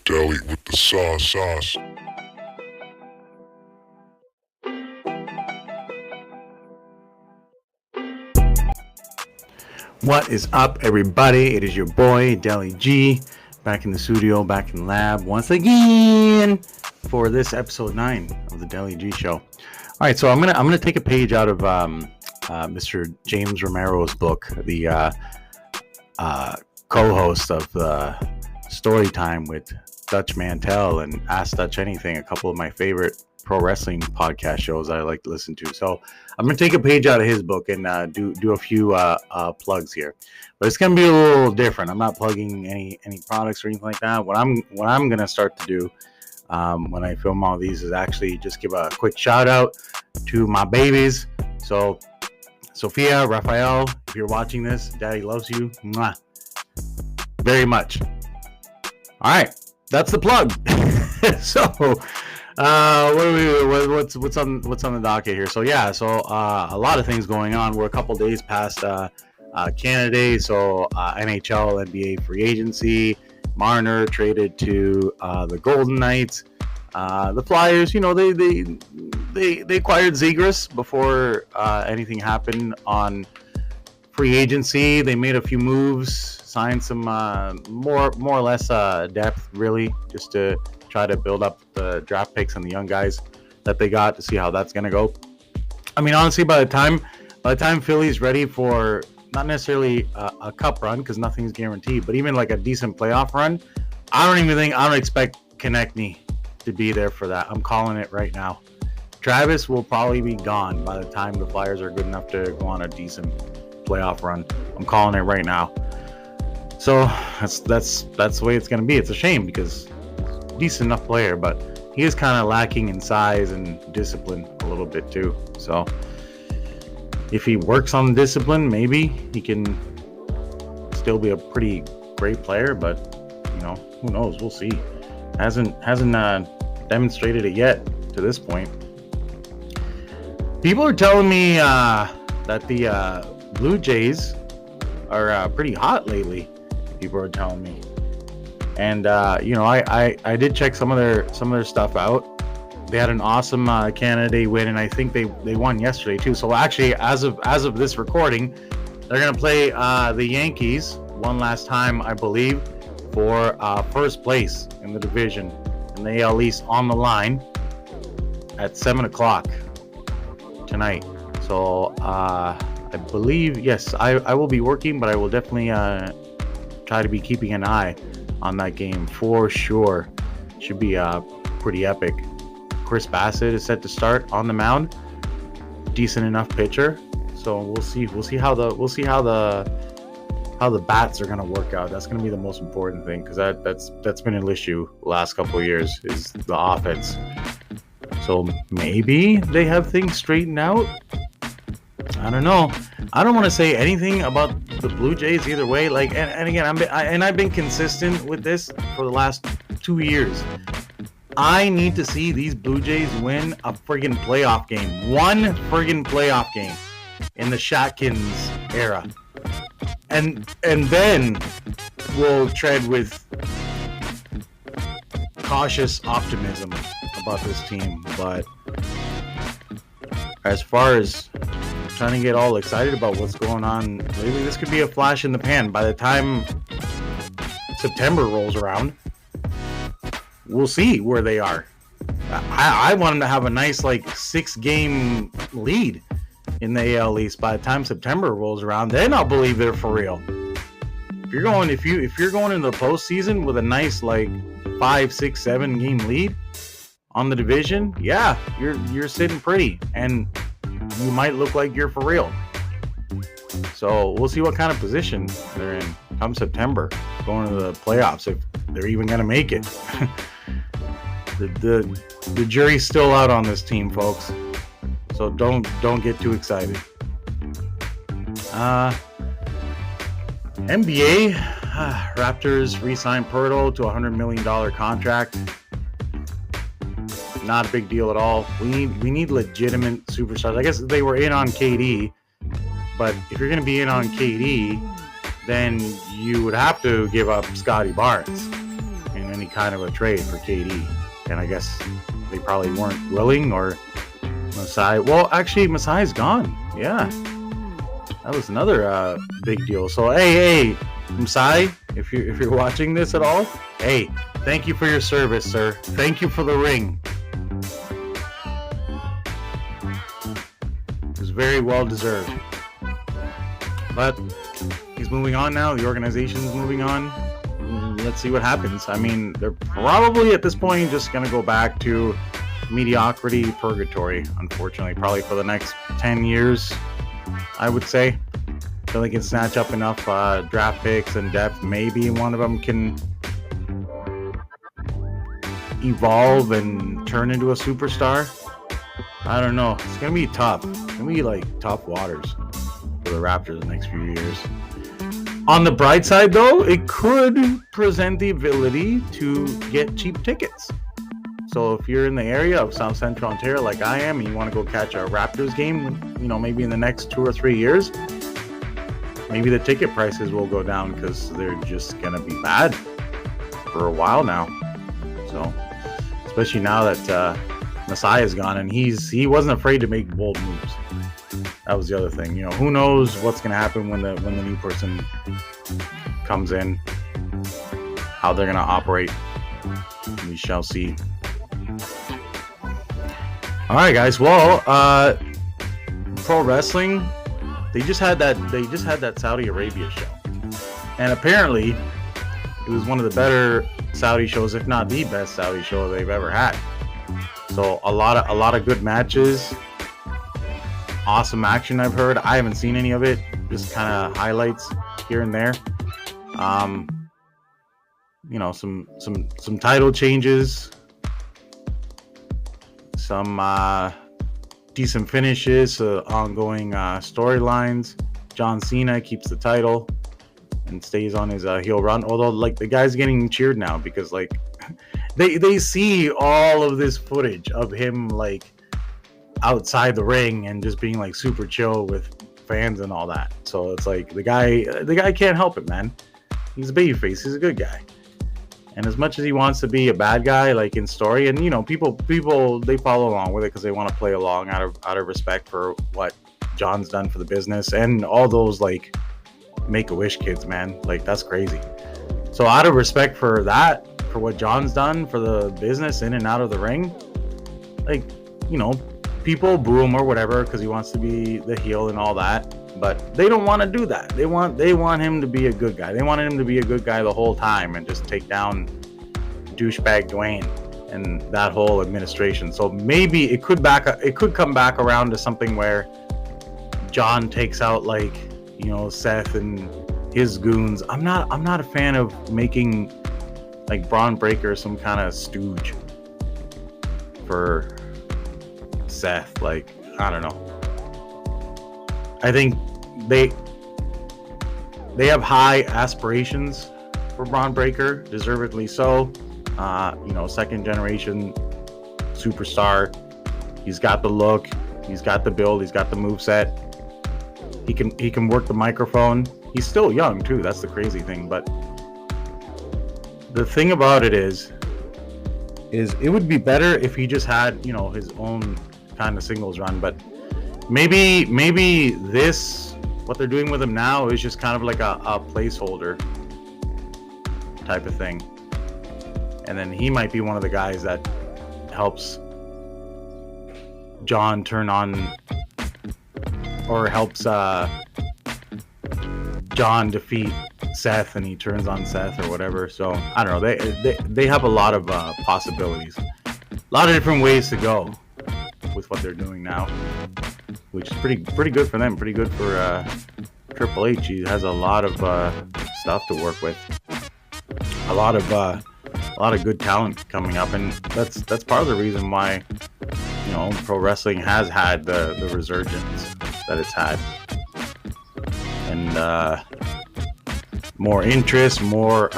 Deli with the sauce. What is up, everybody? It is your boy Deli G, back in the studio, back in the lab once again for this episode 9 of the Deli G Show. All right, so I'm gonna take a page out of Mr. James Romero's book, the co-host of Story Time with Dutch Mantel and Ask Dutch Anything, a couple of my favorite pro wrestling podcast shows I like to listen to. So I'm gonna take a page out of his book and do a few plugs here, but it's gonna be a little different. I'm not plugging any products or anything like that. What I'm gonna start to do when I film all these is actually just give a quick shout out to my babies. So Sophia, Raphael, if you're watching this, Daddy loves you. Mwah. Very much. All right, that's the plug. So what's on the docket here? So a lot of things going on. We're a couple days past Canada Day, so NHL, NBA free agency. Marner traded to the Golden Knights. The Flyers, they acquired Zegras before anything happened on free agency. They made a few moves, signed some more or less depth, really, just to try to build up the draft picks and the young guys that they got, to see how that's going to go. I mean, honestly, by the time Philly's ready for not necessarily a cup run, because nothing's guaranteed, but even like a decent playoff run, I don't expect Konechny to be there for that. I'm calling it right now. Travis will probably be gone by the time the Flyers are good enough to go on a decent playoff run. I'm calling it right now. So that's the way it's going to be. It's a shame because decent enough player, but he is kind of lacking in size and discipline a little bit too. So if he works on the discipline, maybe he can still be a pretty great player, but who knows? We'll see. Hasn't demonstrated it yet to this point. People are telling me that the Blue Jays are pretty hot lately. People are telling me. And I did check some of their stuff out. They had an awesome Canada Day win, and I think they won yesterday too. So actually, as of this recording, they're gonna play the Yankees one last time, I believe, for first place in the division, and the AL East on the line at 7:00 tonight. So I believe, yes, I will be working, but I will definitely try to be keeping an eye on that game for sure. Should be pretty epic. Chris Bassett is set to start on the mound. Decent enough pitcher. So we'll see how the bats are going to work out. That's going to be the most important thing, because that's been an issue the last couple of years, is the offense. So maybe they have things straightened out. I don't know. I don't want to say anything about the Blue Jays either way. Like, and again, I've been consistent with this for the last 2 years. I need to see these Blue Jays win a friggin' playoff game. One friggin' playoff game in the Shatkins era. And then we'll tread with cautious optimism about this team. But as far as trying to get all excited about what's going on lately, this could be a flash in the pan. By the time September rolls around, we'll see where they are. I want them to have a nice 6-game lead in the AL East by the time September rolls around. Then I'll believe they're for real. If you're going into the postseason with a nice 5, 6, 7 game lead on the division, yeah, you're sitting pretty, and you might look like you're for real. So we'll see what kind of position they're in come September, going to the playoffs, if they're even going to make it. The jury's still out on this team, folks. So don't get too excited. NBA Raptors re-signed Pirtle to a $100 million contract. Not a big deal at all. We need legitimate superstars. I guess they were in on KD, but if you're going to be in on KD, then you would have to give up Scotty Barnes in any kind of a trade for KD. And I guess they probably weren't willing, or Masai. Well, actually, Masai's gone. Yeah. That was another big deal. So, hey, Masai, if you're watching this at all, hey, thank you for your service, sir. Thank you for the ring. It was very well deserved. But he's moving on now. The organization's moving on. Let's see what happens. I mean, they're probably at this point just going to go back to mediocrity purgatory, unfortunately, probably for the next 10 years, I would say. Until they can snatch up enough draft picks and depth. Maybe one of them can evolve and turn into a superstar. I don't know. It's going to be tough. It's going to be like tough waters for the Raptors the next few years. On the bright side, though, it could present the ability to get cheap tickets. So if you're in the area of South Central Ontario like I am, and you want to go catch a Raptors game, maybe in the next 2 or 3 years, maybe the ticket prices will go down because they're just going to be bad for a while now. So, especially now that Masai is gone, and he wasn't afraid to make bold moves. That was the other thing. Who knows what's going to happen when the new person comes in, how they're going to operate. We shall see. All right, guys. Well, pro wrestling, they just had that Saudi Arabia show, and apparently it was one of the better Saudi shows, if not the best Saudi show they've ever had. So a lot of good matches. Awesome action, I've heard. I haven't seen any of it, just kind of highlights here and there. Some title changes, some decent finishes, ongoing storylines. John Cena keeps the title and stays on his heel run, although the guy's getting cheered now because they see all of this footage of him outside the ring and just being super chill with fans and all that. So it's the guy can't help it, man. He's a babyface. He's a good guy. And as much as he wants to be a bad guy, in story, and people they follow along with it because they want to play along out of respect for what John's done for the business and all those Make-A-Wish kids, man. That's crazy. So out of respect for that, for what John's done for the business in and out of the ring, people boo him or whatever because he wants to be the heel and all that, but they don't want to do that. They want him to be a good guy. They wanted him to be a good guy the whole time and just take down douchebag Dwayne and that whole administration. So maybe it could come back around to something where John takes out Seth and his goons. I'm not a fan of making Braun Breaker some kind of stooge for Seth. I don't know. I think they have high aspirations for Braun Breaker, deservedly so. Second generation superstar. He's got the look, he's got the build, he's got the moveset. He can work the microphone. He's still young too. That's the crazy thing. But the thing about it is it would be better if he just had his own kind of singles run, but maybe this, what they're doing with him now, is just kind of a placeholder type of thing, and then he might be one of the guys that helps John turn on, or helps John defeat Seth, and he turns on Seth or whatever. So I don't know, they have a lot of possibilities, a lot of different ways to go with what they're doing now, which is pretty good for them. Pretty good for Triple H. He has a lot of stuff to work with, a lot of good talent coming up, and that's part of the reason why pro wrestling has had the resurgence that it's had, and more interest, more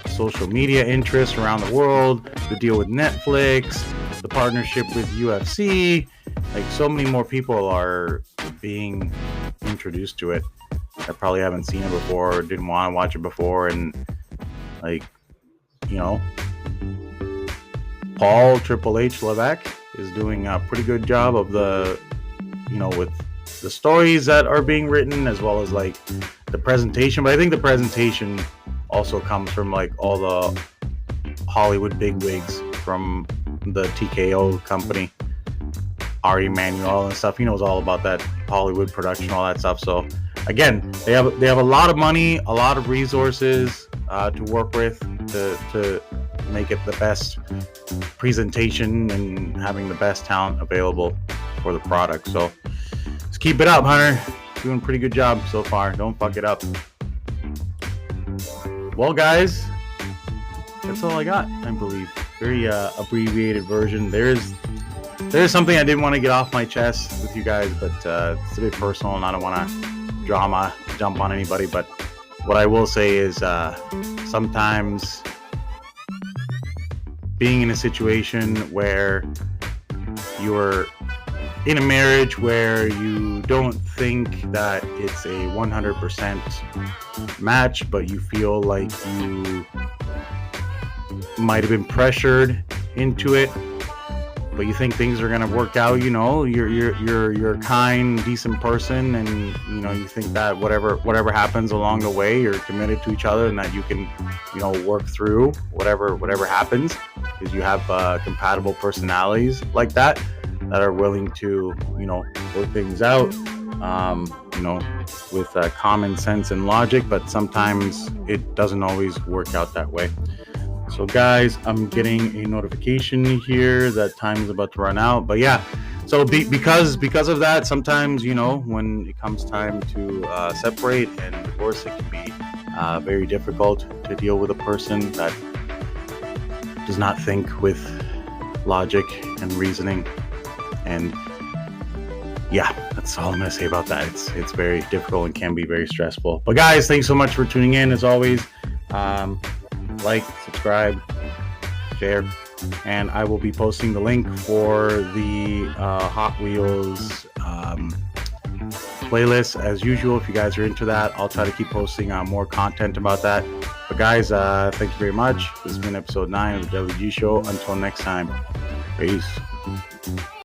social media interest around the world, the deal with Netflix, the partnership with UFC. So many more people are being introduced to it that probably haven't seen it before or didn't want to watch it before, and Paul Triple H Levesque is doing a pretty good job of the, with the stories that are being written, as well as like the presentation. But I think the presentation also comes from like all the Hollywood bigwigs from the TKO company, Ari Emanuel and stuff. He knows all about that Hollywood production, all that stuff. So again, they have a lot of money, a lot of resources to work with to make it the best presentation and having the best talent available for the product. So just keep it up, Hunter. Doing a pretty good job so far. Don't fuck it up. Well, guys, that's all I got, I believe. Very abbreviated version. There's something I didn't want to get off my chest with you guys, but it's a bit personal and I don't want to jump on anybody. But what I will say is sometimes being in a situation where you're in a marriage where you don't think that it's a 100% match, but you feel like you might have been pressured into it, but you think things are gonna work out. You're a kind, decent person, and you think that whatever happens along the way, you're committed to each other, and that you can work through whatever happens, because you have compatible personalities like that are willing to work things out with common sense and logic. But sometimes it doesn't always work out that way. So guys, I'm getting a notification here that time is about to run out. But yeah, so because of that, sometimes when it comes time to separate and divorce, it can be very difficult to deal with a person that does not think with logic and reasoning. And yeah, that's all I'm gonna say about that. It's very difficult and can be very stressful. But guys, thanks so much for tuning in. As always, like, subscribe, share, and I will be posting the link for the Hot Wheels playlist as usual. If you guys are into that, I'll try to keep posting more content about that. But guys, thank you very much. This has been episode 9 of the Deli G Show. Until next time, peace.